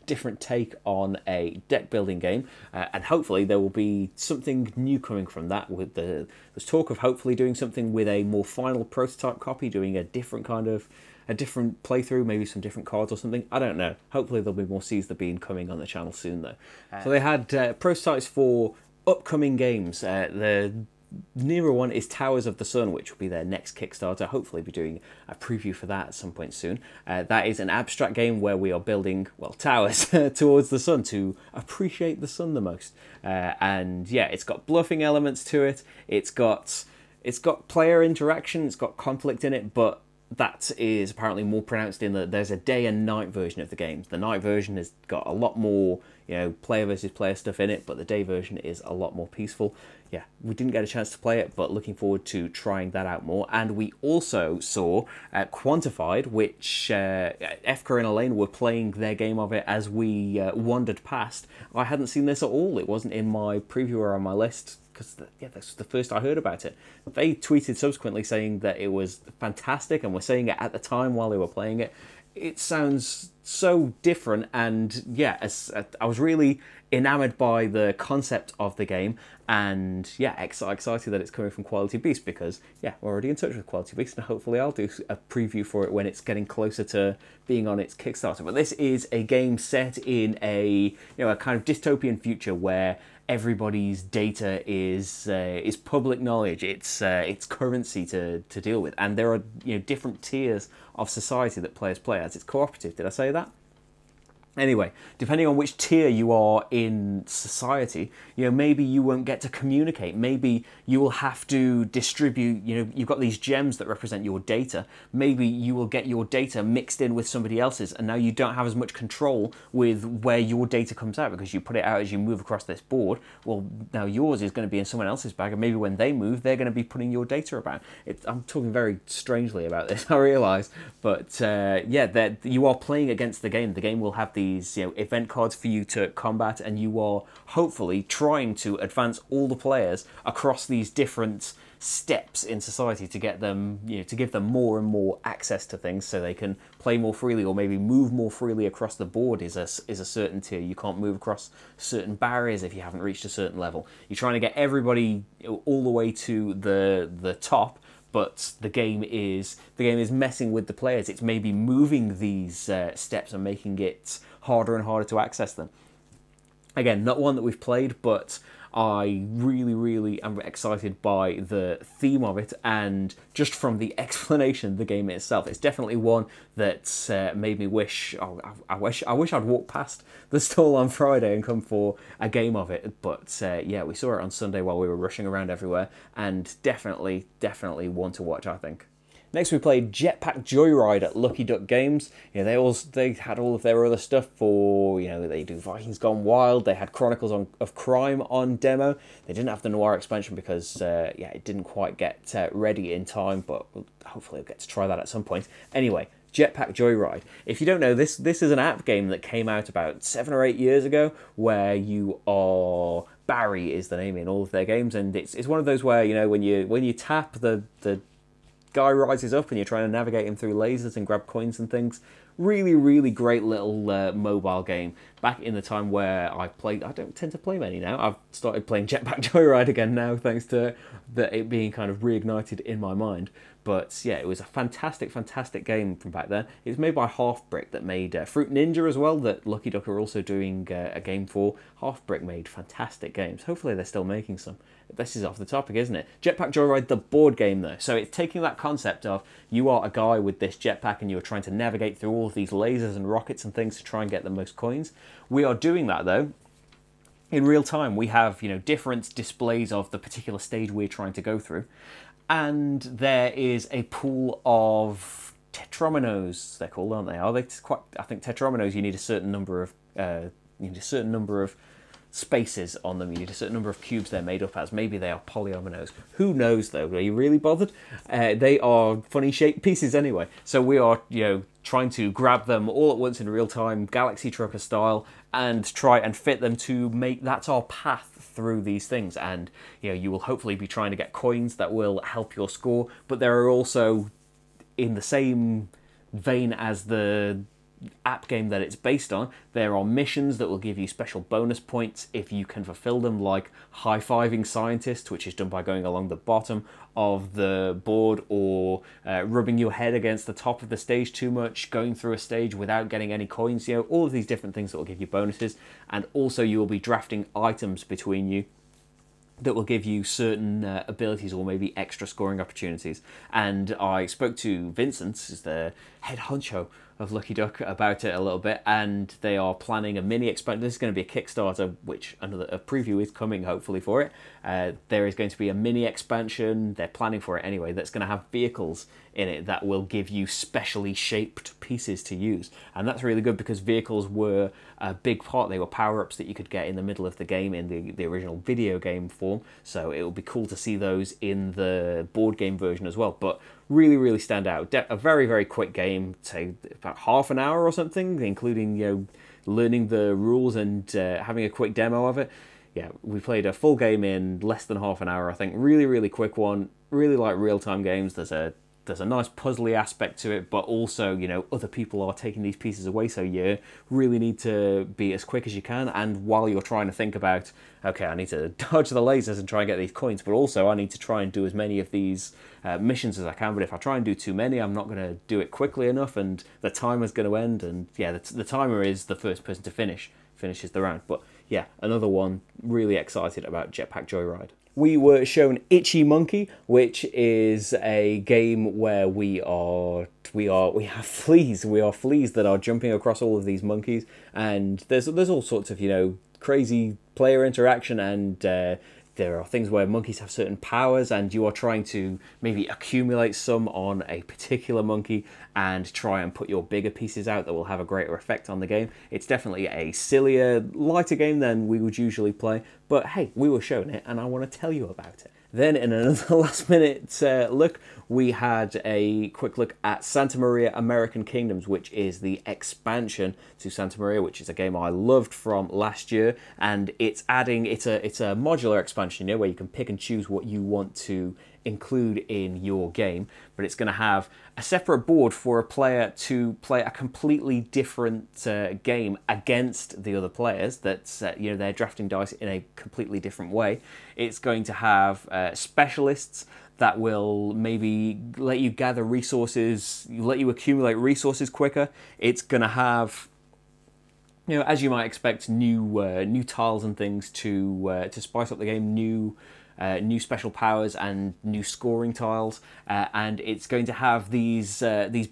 different take on a deck building game, and hopefully there will be something new coming from that. With there's talk of hopefully doing something with a more final prototype copy, doing a different playthrough, maybe some different cards or something. I don't know. Hopefully there'll be more Seize the Bean coming on the channel soon though. So they had prototypes for upcoming games. The nearer one is Towers of the Sun, which will be their next Kickstarter. Hopefully be doing a preview for that at some point soon. That is an abstract game where we are building, well, towers towards the sun to appreciate the sun the most. And yeah, it's got bluffing elements to it. It's got player interaction. It's got conflict in it, but that is apparently more pronounced in that there's a day and night version of the game. The night version has got a lot more, you know, player versus player stuff in it, but the day version is a lot more peaceful. Yeah, we didn't get a chance to play it, but looking forward to trying that out more. And we also saw Quantified, which Efka and Elaine were playing their game of it as we wandered past. I hadn't seen this at all. It wasn't in my preview or on my list, because yeah, that's the first I heard about it. They tweeted subsequently saying that it was fantastic, and were saying it at the time while they were playing it. it sounds so different, and yeah, I was really enamored by the concept of the game, and yeah, excited that it's coming from Quality Beast, because yeah, we're already in touch with Quality Beast, and hopefully I'll do a preview for it when it's getting closer to being on its Kickstarter. But this is a game set in a a kind of dystopian future where everybody's data is public knowledge. It's currency to deal with, and there are different tiers of society that players play as. It's cooperative. Did I say that? Anyway, depending on which tier you are in society, maybe you won't get to communicate. Maybe you will have to distribute, you've got these gems that represent your data. Maybe you will get your data mixed in with somebody else's, and now you don't have as much control with where your data comes out, because you put it out as you move across this board. Well, now yours is going to be in someone else's bag, and maybe when they move, they're going to be putting your data about. I'm talking very strangely about this, I realise, but yeah, you are playing against the game. The game will have these event cards for you to combat, and you are hopefully trying to advance all the players across these different steps in society to get them, to give them more and more access to things so they can play more freely, or maybe move more freely across the board is a certain tier. You can't move across certain barriers if you haven't reached a certain level. You're trying to get everybody all the way to the top, but the game is messing with the players. It's maybe moving these steps and making it harder and harder to access them. Again, not one that we've played, but I really am excited by the theme of it, and just from the explanation of the game itself, it's definitely one that made me wish. Oh, I wish I'd walked past the stall on Friday and come for a game of it. But yeah, we saw it on Sunday while we were rushing around everywhere, and definitely one to watch, I think. Next, we played Jetpack Joyride at Lucky Duck Games. They had all of their other stuff for, they do Vikings Gone Wild. They had Chronicles of Crime on demo. They didn't have the Noir expansion because, yeah, it didn't quite get ready in time, but hopefully I'll get to try that at some point. Anyway, Jetpack Joyride. If you don't know, this is an app game that came out about 7 or 8 years ago, where you are... Barry is the name in all of their games, and it's one of those where, when you tap the guy rises up and you're trying to navigate him through lasers and grab coins and things. Really great little mobile game. Back in the time where I don't tend to play many now. I've started playing Jetpack Joyride again now, thanks to it being kind of reignited in my mind. But yeah, it was a fantastic game from back then. It was made by Half Brick, that made Fruit Ninja as well, that Lucky Duck are also doing a game for. Half Brick made fantastic games. Hopefully they're still making some. This is off the topic, isn't it? Jetpack Joyride, the board game though. So it's taking that concept of you are a guy with this jetpack and you're trying to navigate through all of these lasers and rockets and things to try and get the most coins. We are doing that though in real time. We have, different displays of the particular stage we're trying to go through. And there is a pool of tetrominos, they're called, aren't they? I think tetrominos, you need a certain number of spaces on them. You need a certain number of cubes they're made up as. Maybe they are polyominoes. Who knows though? Are you really bothered? They are funny shaped pieces anyway. So we are, trying to grab them all at once in real time, Galaxy Trucker style, and try and fit them to make that's our path through these things. And you will hopefully be trying to get coins that will help your score. But there are also, in the same vein as the app game that it's based on, there are missions that will give you special bonus points if you can fulfill them, like high-fiving scientists, which is done by going along the bottom of the board, or rubbing your head against the top of the stage too much, going through a stage without getting any coins, all of these different things that will give you bonuses. And also you will be drafting items between you that will give you certain abilities or maybe extra scoring opportunities. And I spoke to Vincent, who's the head honcho of Lucky Duck, about it a little bit, and they are planning a mini expansion. This is going to be a Kickstarter, which a preview is coming hopefully for it. There is going to be a mini expansion, they're planning for it anyway, that's going to have vehicles in it that will give you specially shaped pieces to use. And that's really good because vehicles were a big part. They were power-ups that you could get in the middle of the game in the original video game form. So it will be cool to see those in the board game version as well. But really stand out. A very quick game, say about half an hour or something, including learning the rules and having a quick demo of it. Yeah, we played a full game in less than half an hour, I think. Really quick one. Really like real-time games. There's there's a nice puzzly aspect to it, but also, you know, other people are taking these pieces away, so you really need to be as quick as you can. And while you're trying to think about, okay, I need to dodge the lasers and try and get these coins, but also I need to try and do as many of these missions as I can. But if I try and do too many, I'm not going to do it quickly enough, and the timer's going to end. And yeah, the timer is the first person to finishes the round. But yeah, another one, really excited about Jetpack Joyride. We were shown Itchy Monkey, which is a game where we have fleas. We are fleas that are jumping across all of these monkeys, and there's all sorts of, you know, crazy player interaction, and there are things where monkeys have certain powers, and you are trying to maybe accumulate some on a particular monkey and try and put your bigger pieces out that will have a greater effect on the game. It's definitely a sillier, lighter game than we would usually play, but hey, we were shown it and I want to tell you about it. Then in another last minute look, we had a quick look at Santa Maria American Kingdoms, which is the expansion to Santa Maria, which is a game I loved from last year. And it's a modular expansion, you know, where you can pick and choose what you want to include in your game, but it's going to have a separate board for a player to play a completely different game against the other players. That's you know, they're drafting dice in a completely different way. It's going to have specialists that will maybe let you gather resources, let you accumulate resources quicker. It's going to have, you know, as you might expect, new tiles and things to spice up the game, new special powers and new scoring tiles, and it's going to have these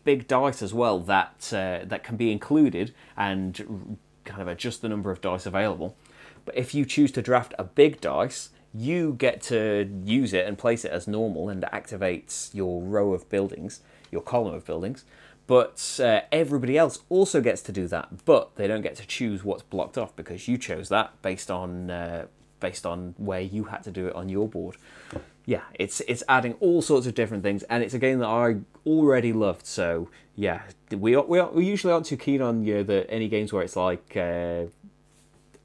big dice as well that can be included and kind of adjust the number of dice available. But if you choose to draft a big dice, you get to use it and place it as normal, and it activates your row of buildings, your column of buildings. But everybody else also gets to do that, but they don't get to choose what's blocked off because you chose that based on where you had to do it on your board. Yeah, it's adding all sorts of different things, and it's a game that I already loved. So yeah, we usually aren't too keen on, you know, any games where it's like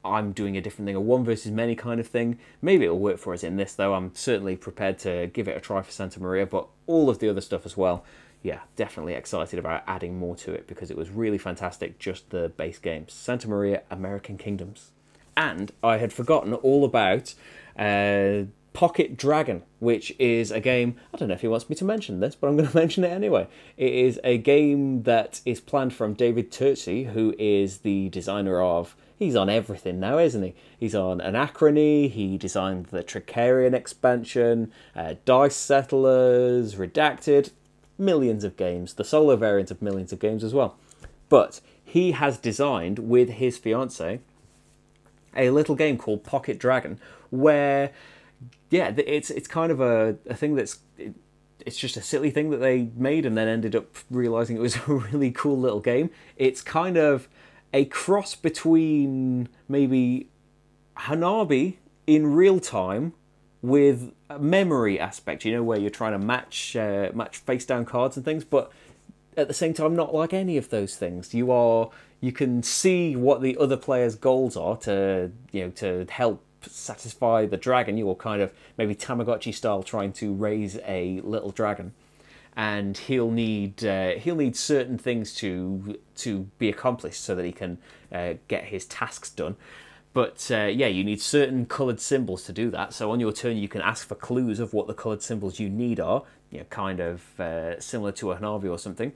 I'm doing a different thing, a one versus many kind of thing. Maybe it'll work for us in this, though. I'm certainly prepared to give it a try for Santa Maria, but all of the other stuff as well. Yeah, definitely excited about adding more to it because it was really fantastic, just the base games. Santa Maria American Kingdoms. And I had forgotten all about Pocket Dragon, which is a game, I don't know if he wants me to mention this, but I'm going to mention it anyway. It is a game that is planned from David Turczi, who is the designer of, he's on everything now, isn't he? He's on Anachrony, he designed the Trickerion expansion, Dice Settlers, Redacted, millions of games, the solo variant of millions of games as well. But he has designed, with his fiancée, a little game called Pocket Dragon, where, yeah, it's kind of a thing that's, it's just a silly thing that they made and then ended up realising it was a really cool little game. It's kind of a cross between maybe Hanabi in real time with a memory aspect, you know, where you're trying to match face down cards and things, but at the same time not like any of those things. You can see what the other player's goals are to, you know, to help satisfy the dragon. You're kind of maybe Tamagotchi style trying to raise a little dragon, and he'll need certain things to be accomplished so that he can get his tasks done. But yeah, you need certain coloured symbols to do that. So on your turn, you can ask for clues of what the coloured symbols you need are, you know, kind of similar to a Hanabi or something.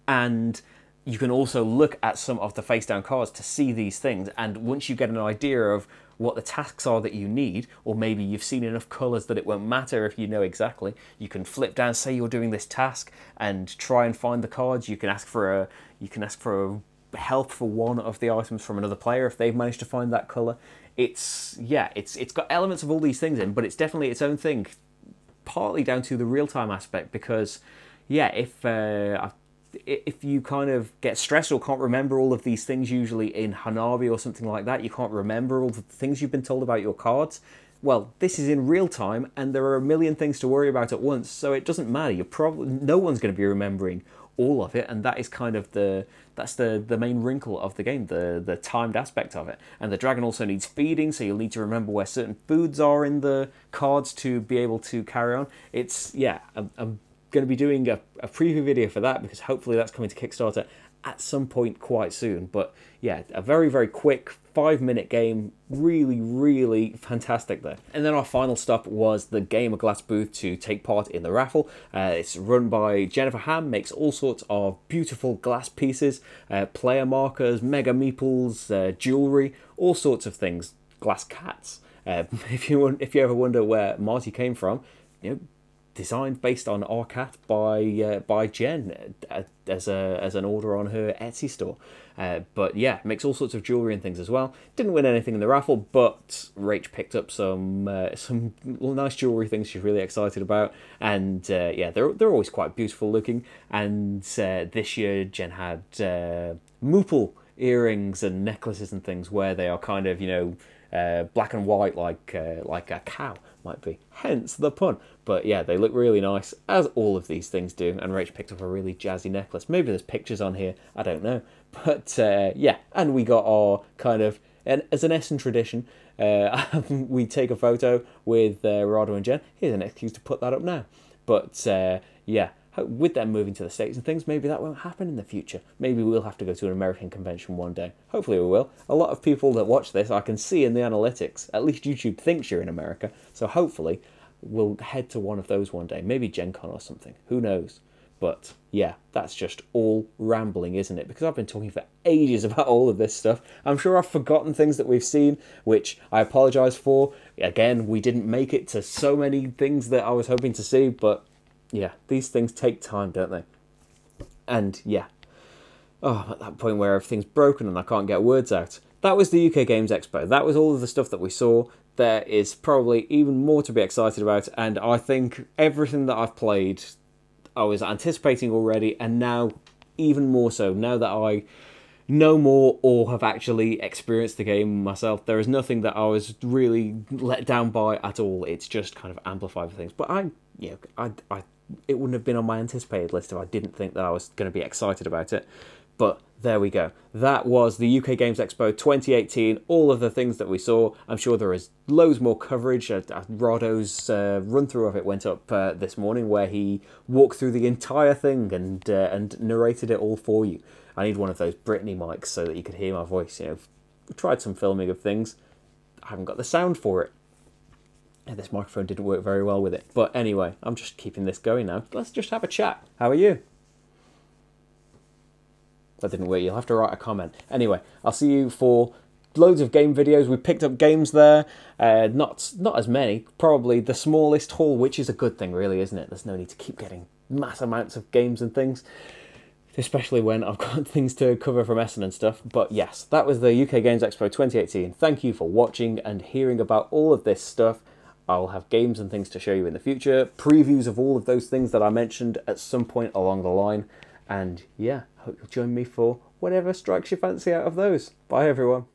And you can also look at some of the face-down cards to see these things. And once you get an idea of what the tasks are that you need, or maybe you've seen enough colours that it won't matter if you know exactly, you can flip down, say you're doing this task, and try and find the cards. You can ask for a help for one of the items from another player if they've managed to find that colour. It's got elements of all these things in, but it's definitely its own thing, partly down to the real-time aspect, because yeah, if you kind of get stressed or can't remember all of these things, usually in Hanabi or something like that, you can't remember all the things you've been told about your cards. Well, this is in real time, and there are a million things to worry about at once, so it doesn't matter. No one's going to be remembering all of it, and that is kind of the main wrinkle of the game, the timed aspect of it. And the dragon also needs feeding, so you'll need to remember where certain foods are in the cards to be able to carry on. It's, yeah, going to be doing a preview video for that, because hopefully that's coming to Kickstarter at some point quite soon. But yeah, a very, very quick 5-minute game, really, really fantastic there. And then our final stop was the Gamer Glass booth to take part in the raffle. It's run by Jennifer Ham, makes all sorts of beautiful glass pieces, player markers, mega meeples, jewellery, all sorts of things, glass cats. If you ever wonder where Marty came from, you know, designed based on our cat by Jen as an order on her Etsy store. But yeah, makes all sorts of jewellery and things as well. Didn't win anything in the raffle, but Rach picked up some nice jewellery things she's really excited about. And yeah, they're always quite beautiful looking. And this year Jen had moople earrings and necklaces and things where they are kind of, you know, black and white like a cow might be, hence the pun. But yeah, they look really nice, as all of these things do, and Rach picked up a really jazzy necklace. Maybe there's pictures on here, I don't know. But yeah, and we got our kind of, and as an Essen tradition, we take a photo with Rado and Jen. Here's an excuse to put that up now. But yeah, with them moving to the States and things, maybe that won't happen in the future. Maybe we'll have to go to an American convention one day. Hopefully we will. A lot of people that watch this, I can see in the analytics, at least YouTube thinks you're in America, so hopefully we'll head to one of those one day. Maybe Gen Con or something, who knows. But yeah, that's just all rambling, isn't it? Because I've been talking for ages about all of this stuff. I'm sure I've forgotten things that we've seen, which I apologise for. Again, we didn't make it to so many things that I was hoping to see, but yeah, these things take time, don't they? And yeah, I'm at that point where everything's broken and I can't get words out. That was the UK Games Expo. That was all of the stuff that we saw. There is probably even more to be excited about, and I think everything that I've played I was anticipating already, and now even more so, now that I know more or have actually experienced the game myself, there is nothing that I was really let down by at all. It's just kind of amplified for things. But it wouldn't have been on my anticipated list if I didn't think that I was going to be excited about it. But there we go. That was the UK Games Expo 2018, all of the things that we saw. I'm sure there is loads more coverage. Rado's run-through of it went up this morning, where he walked through the entire thing and narrated it all for you. I need one of those Brittany mics so that you could hear my voice. You know, we tried some filming of things. I haven't got the sound for it. And this microphone didn't work very well with it. But anyway, I'm just keeping this going now. Let's just have a chat. How are you? That didn't work. You'll have to write a comment. Anyway, I'll see you for loads of game videos. We picked up games there. Not as many. Probably the smallest haul, which is a good thing, really, isn't it? There's no need to keep getting mass amounts of games and things, especially when I've got things to cover from Essen and stuff. But yes, that was the UK Games Expo 2018. Thank you for watching and hearing about all of this stuff. I'll have games and things to show you in the future. Previews of all of those things that I mentioned at some point along the line. And yeah, hope you'll join me for whatever strikes your fancy out of those. Bye everyone.